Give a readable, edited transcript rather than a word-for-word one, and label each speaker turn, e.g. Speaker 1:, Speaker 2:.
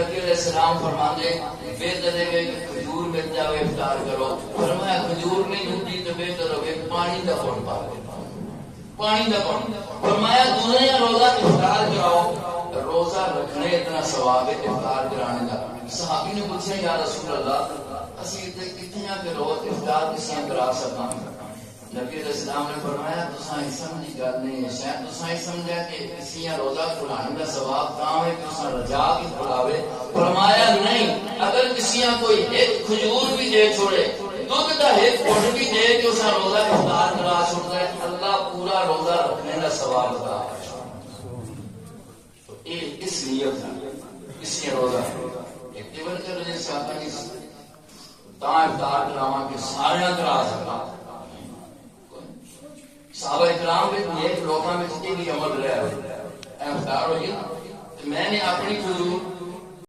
Speaker 1: علیہ السلام فرماتے بہتر ہے کہ کھجور مل جاوے افطار کرو. فرمایا کھجور نہیں ملتی تو بہتر ہوگا پانی کا پون پا لو. پانی کا پون. فرمایا دنیا روزہ افطار کراؤ. روزہ رکھنے اتنا ثواب ہے افطار کرانے کا. صحابی نے پوچھا یا رسول اللہ اسی کتنے کہ روز افطار کسی کرا سکاں. نبی علیہ السلام نے فرمایا تساں سمجھی گل نہیں ہے. شاید تساں سمجھا کہ کسی روزہ کھلانے کا ثواب کام ہے کہ تساں رجا کے کھلاوے. فرمایا نہیں, اگر کسی کوئی ایک کھجور بھی دے چھوڑے, دودھ کا ایک گھٹ بھی دے کہ اسا روزہ افطار کرا چھوڑتا ہے, اللہ پورا روزہ رکھنے کا ثواب عطا کرے. اس نیت اس نے روزہ ایک ٹیبل کر رہے صاحب جی تا افطار کراواں کہ سارے کرا سکا. صحابہ اکرام میں ایک لوگوں میں یہ بھی عمل رہا ہے افطار ہوئی. میں نے اپنی کھجور